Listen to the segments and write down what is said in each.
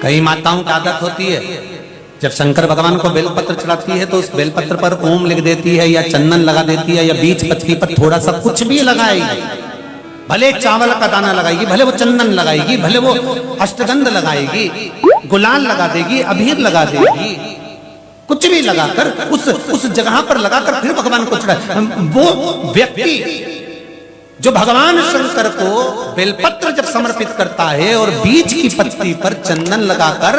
कई माताओं की आदत होती है, जब शंकर भगवान को बेलपत्र चढ़ाती है तो उस बेलपत्र पर ओम लिख देती है या चंदन लगा देती है या बीच पत्ती पर थोड़ा सा कुछ भी लगाएगी, भले चावल का दाना लगाएगी, भले वो चंदन लगाएगी, भले वो अष्टगंध लगाएगी, गुलाल लगा देगी, अबीर लगा देगी, कुछ भी लगाकर उस जगह पर लगाकर फिर भगवान को चढ़ा। वो व्यक्ति जो भगवान शंकर को बेलपत्र जब समर्पित करता है और बीच की पत्ती पर चंदन लगाकर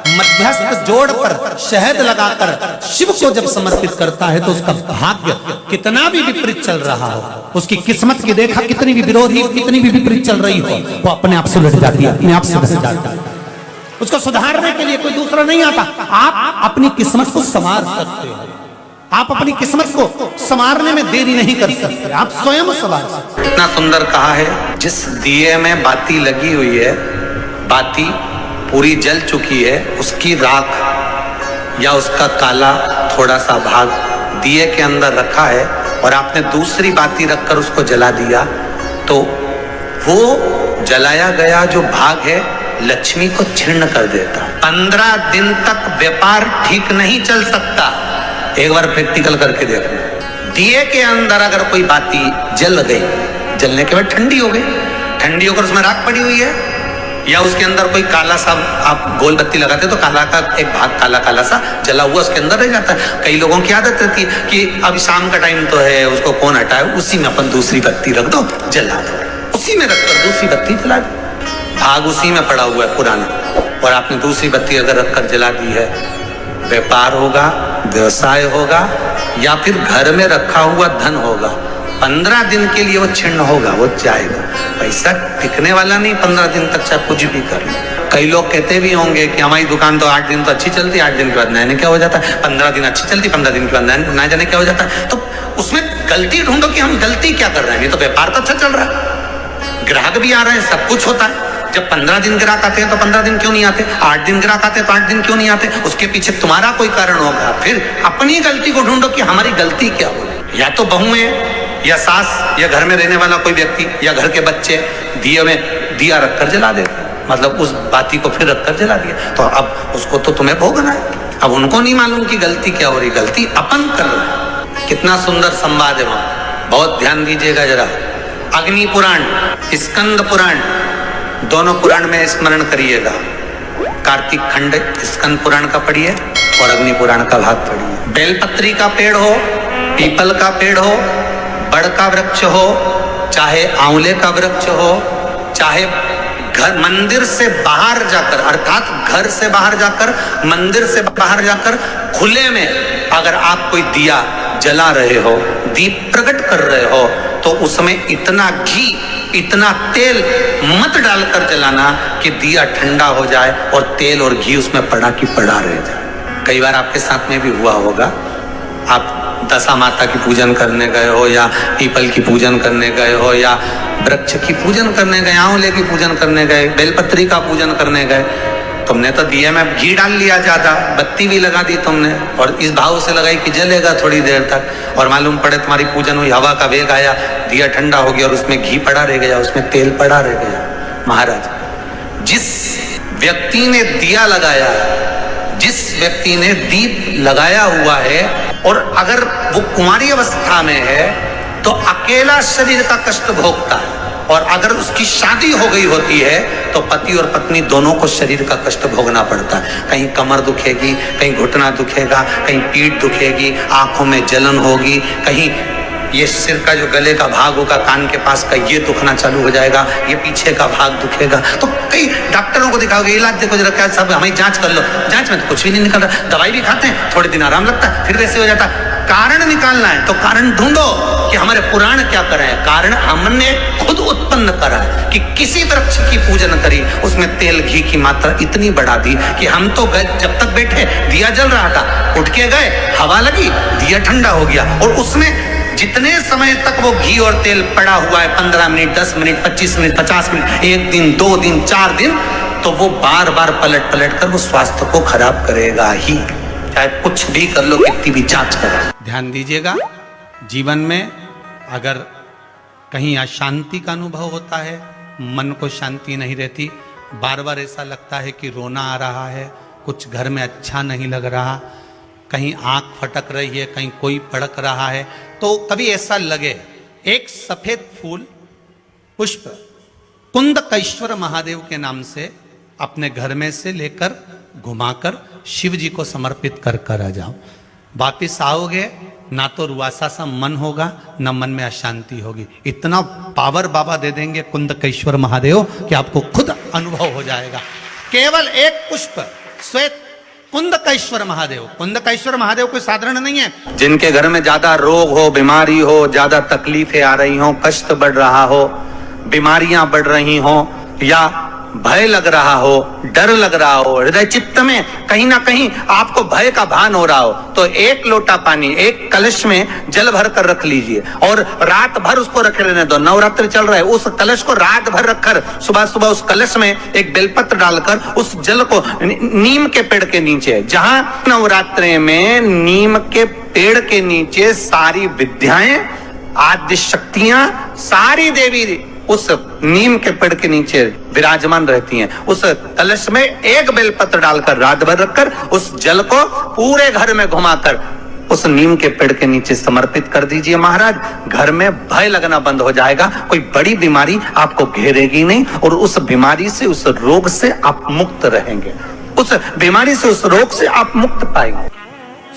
मध्यस्थ जोड़ पर शहद लगाकर शिव को जब समर्पित करता है तो उसका भाग्य कितना भी विपरीत चल रहा हो, उसकी किस्मत की रेखा कितनी भी विरोधी, कितनी भी विपरीत चल रही हो, वो अपने आप सुलझ जाती है, अपने आप सुलझ जाती है। उसको सुधारने के लिए कोई दूसरा नहीं आता। आप अपनी किस्मत को संवार सकते हो, आप अपनी किस्मत को संवारने में देरी नहीं कर सकते, आप स्वयं संवार सकते। इतना सुंदर कहा है, जिस दिए में बाती लगी हुई है, बाती पूरी जल चुकी है, उसकी राख या उसका काला थोड़ा सा भाग दिए के अंदर रखा है और आपने दूसरी बाती रखकर उसको जला दिया, तो वो जलाया गया जो भाग है लक्ष्मी को छीर्ण कर देता। 15 दिन तक व्यापार ठीक नहीं चल सकता। एक बार प्रैक्टिकल करके देखना। दिए के अंदर अगर कोई बाती जल गई, जलने के बाद ठंडी हो गई, ठंडी होकर उसमें राख पड़ी हुई है, या उसके अंदर कोई काला सा आप गोल बत्ती लगाते तो काला का एक भाग काला काला सा जला हुआ उसके अंदर रह जाता है। कई लोगों की आदत रहती है कि अब शाम का टाइम तो है, उसको कौन हटाए, उसी में अपन दूसरी बत्ती रख दो, जला दो, उसी में रखकर दूसरी बत्ती जला दो, भाग उसी में पड़ा हुआ है पुराना, और आपने दूसरी बत्ती अगर रखकर जला दी है, व्यापार होगा, व्यवसाय होगा, या फिर घर में रखा हुआ धन होगा, 15 दिन के लिए वो छिन्न होगा, वो जाएगा। पैसा टिकने वाला नहीं 15 दिन तक, चाहे कुछ भी कर लो। कई लोग कहते भी होंगे कि हमारी दुकान तो 8 दिन तो अच्छी चलती, 8 दिन के बाद नया क्या हो जाता है, 15 दिन अच्छी चलती, 15 दिन के बाद नया जाने क्या हो जाता है। तो उसमें गलती ढूंढो कि हम गलती क्या कर रहे हैं। ये तो व्यापार तो अच्छा चल रहा है, ग्राहक भी आ रहे हैं, सब कुछ होता है। जब 15 दिन ग्राहक आते हैं तो 15 दिन क्यों नहीं आते, 8 दिन ग्राहक आते हैं तो 8 दिन क्यों नहीं आते, उसके पीछे तुम्हारा कोई कारण होगा। फिर अपनी गलती को ढूंढो कि हमारी गलती क्या हो। या तो बहू है या सास या घर में रहने वाला कोई व्यक्ति या घर के बच्चे दिए में दिया रखकर जला देते, मतलब उस बाती को फिर रखकर जला दिया, तो अब उसको तो तुम्हें भोगना है। अब उनको नहीं मालूम कि गलती क्या हो रही, गलती अपन कर रहे हैं। कितना सुंदर संवाद है वहां, बहुत ध्यान दीजिएगा जरा। अग्नि पुराण, स्कंद पुराण, दोनों पुराण में स्मरण करिएगा। कार्तिक खंड स्कंद पुराण का पढ़िए और अग्नि पुराण का भाग पढ़िए। बेलपत्री का पेड़ हो, पीपल का पेड़ हो, बड़ का वृक्ष हो, चाहे आंवले का वृक्ष हो, चाहे घर मंदिर से बाहर जाकर, अर्थात घर से बाहर जाकर, मंदिर से बाहर जाकर खुले में अगर आप कोई दिया जला रहे हो, दीप प्रकट कर रहे हो, तो उसमें इतना घी इतना तेल मत डालकर जलाना कि दिया ठंडा हो जाए और तेल और घी उसमें पड़ा की पड़ा रह जाए। कई बार आपके साथ में भी हुआ होगा, आप दशा माता की पूजन करने गए हो या पीपल की पूजन करने गए हो या वृक्ष की पूजन करने गए, आंवले की पूजन करने गए, बेलपत्री का पूजन करने गए, तुमने तो दिए में घी डाल लिया ज्यादा, बत्ती भी लगा दी तुमने और इस भाव से लगाई कि जलेगा थोड़ी देर तक, और मालूम पड़े तुम्हारी पूजन हुई, हवा का वेग आया, दिया ठंडा हो गया और उसमें घी पड़ा रह गया, उसमें तेल पड़ा रह गया। महाराज, जिस व्यक्ति ने दिया लगाया, जिस व्यक्ति ने दीप लगाया हुआ है और अगर वो कुंवारी अवस्था में है तो अकेला शरीर का कष्ट भोगता है, और अगर उसकी शादी हो गई होती है तो पति और पत्नी दोनों को शरीर का कष्ट भोगना पड़ता है। कहीं कमर दुखेगी, कहीं घुटना दुखेगा, कहीं पीठ दुखेगी, आंखों में जलन होगी, कहीं ये सिर का जो गले का भाग होगा, कान के पास का ये दुखना चालू हो जाएगा, ये पीछे का भाग दुखेगा। तो कई डॉक्टरों को दिखाओगे, इलाज देखो जरा क्या, सब हमें जांच कर लो, जांच में तो कुछ भी नहीं निकल रहा, दवाई भी खाते हैं, थोड़े दिन आराम लगता है, फिर वैसे हो जाता है। कारण निकालना है तो कारण ढूंढो कि हमारे पुराण क्या कर रहे हैं। कारण हमने खुद उत्पन्न करा है कि किसी वृक्ष की पूजन करी, उसमें तेल घी की मात्रा इतनी बढ़ा दी कि हम तो गए, जब तक बैठे दिया जल रहा था, उठ के गए, हवा लगी, दिया ठंडा हो गया, और उसमें जितने समय तक वो घी और तेल पड़ा हुआ है, 15 मिनट, 10 मिनट, 25 मिनट, 50 मिनट, 1 दिन, 2 दिन, 4 दिन, तो वो बार बार पलट पलट कर वो स्वास्थ्य को खराब करेगा ही, चाहे कुछ भी कर लो, कितनी भी जांच करो। ध्यान दीजिएगा, जीवन में अगर कहीं अशांति का अनुभव होता है, मन को शांति नहीं रहती, बार बार ऐसा लगता है कि रोना आ रहा है, कुछ घर में अच्छा नहीं लग रहा, कहीं आंख फटक रही है, कहीं कोई पड़क रहा है, तो कभी ऐसा लगे एक सफेद फूल पुष्प कुंदकेश्वर महादेव के नाम से अपने घर में से लेकर घुमाकर शिव जी को समर्पित कर कर आ जाओ। वापिस आओगे ना तो रुआसा सा मन होगा, ना मन में अशांति होगी। इतना पावर बाबा दे देंगे कुंदकेश्वर महादेव कि आपको खुद अनुभव हो जाएगा। केवल एक पुष्प श्वेत कुंदकेश्वर महादेव। कुंदकेश्वर महादेव कोई साधारण नहीं है। जिनके घर में ज्यादा रोग हो, बीमारी हो, ज्यादा तकलीफें आ रही हो, कष्ट बढ़ रहा हो, बीमारियां बढ़ रही हो, या भय लग रहा हो, डर लग रहा हो, हृदय चित्त में कहीं ना कहीं आपको भय का भान हो रहा हो, तो एक लोटा पानी एक कलश में जल भर कर रख लीजिए और रात भर उसको रखे रहने दो। नवरात्र चल रहा है, उस कलश को रात भर रखकर सुबह सुबह उस कलश में एक बेलपत्र डालकर उस जल को नीम के पेड़ के नीचे, जहां नवरात्रे में नीम के पेड़ के नीचे सारी विद्याएं, आदि शक्तियां, सारी देवी उस नीम के पेड़ के नीचे विराजमान रहती हैं। उस कलश में एक बेलपत्र डालकर रात भर रखकर उस जल को पूरे घर में घुमाकर उस नीम के पेड़ के नीचे समर्पित कर दीजिए महाराज। घर में भय लगना बंद हो जाएगा, कोई बड़ी बीमारी आपको घेरेगी नहीं और उस बीमारी से, उस रोग से आप मुक्त रहेंगे, उस बीमारी से, उस रोग से आप मुक्त पाएंगे।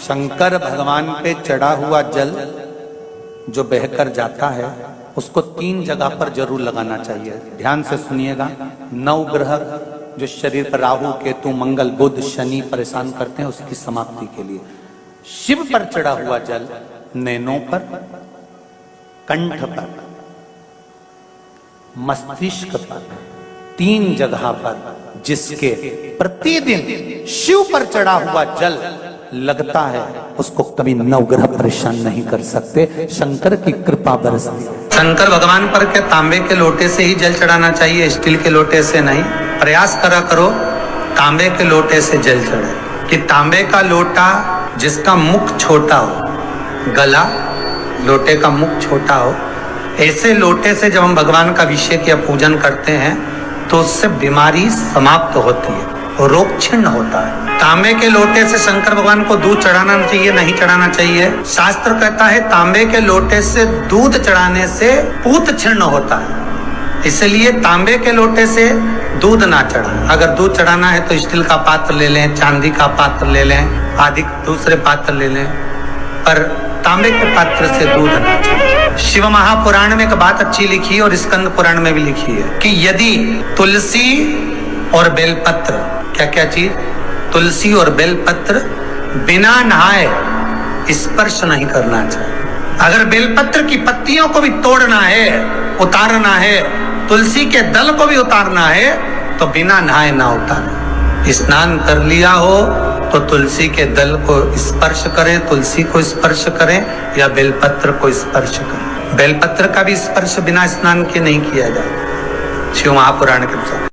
शंकर भगवान पे चढ़ा हुआ जल जो बहकर जाता है उसको 3 जगह पर जरूर लगाना चाहिए। ध्यान से सुनिएगा। 9 ग्रह जो शरीर पर राहु, केतु, मंगल, बुध, शनि परेशान करते हैं, उसकी समाप्ति के लिए शिव पर चढ़ा हुआ जल नैनों पर, कंठ पर, मस्तिष्क पर, 3 जगह पर, जिसके प्रतिदिन शिव पर चढ़ा हुआ जल लगता है उसको कभी 9 ग्रह परेशान नहीं कर सकते। शंकर की कृपा बरसती है। शंकर भगवान पर के तांबे के लोटे से ही जल चढ़ाना चाहिए, स्टील के लोटे से नहीं। प्रयास करा करो तांबे के लोटे से जल चढ़े, कि तांबे का लोटा जिसका मुख छोटा हो, गला लोटे का मुख छोटा हो, ऐसे लोटे से जब हम भगवान का अभिषेक या पूजन करते हैं तो उससे बीमारी समाप्त होती है और रोग छिन्न होता है। तांबे के लोटे से शंकर भगवान को दूध चढ़ाना चाहिए, नहीं चढ़ाना चाहिए। शास्त्र कहता है तांबे के लोटे से दूध चढ़ाने से पूत छिन्न होता है, इसलिए तांबे के लोटे से दूध ना चढ़ाएं। अगर दूध चढ़ाना है तो स्टील का पात्र ले लें, चांदी का पात्र ले लें, आदि दूसरे पात्र ले लें, पर तांबे के पात्र से दूध ना चढ़ाएं। शिव महापुराण में एक बात अच्छी लिखी और स्कंद पुराण में भी लिखी है कि यदि तुलसी और बेलपत्र, क्या क्या चीज, तुलसी और बेलपत्र बिना नहाए स्पर्श नहीं करना चाहिए। अगर बेलपत्र की पत्तियों को भी तोड़ना है, उतारना है, तुलसी के दल को भी उतारना है, तो बिना नहाए ना उतारें। स्नान कर लिया हो तो तुलसी के दल को स्पर्श करें, तुलसी को स्पर्श करें या बेलपत्र को स्पर्श करें। बेलपत्र का भी स्पर्श बिना स्नान के नहीं किया जाए शिव महापुराण के अनुसार।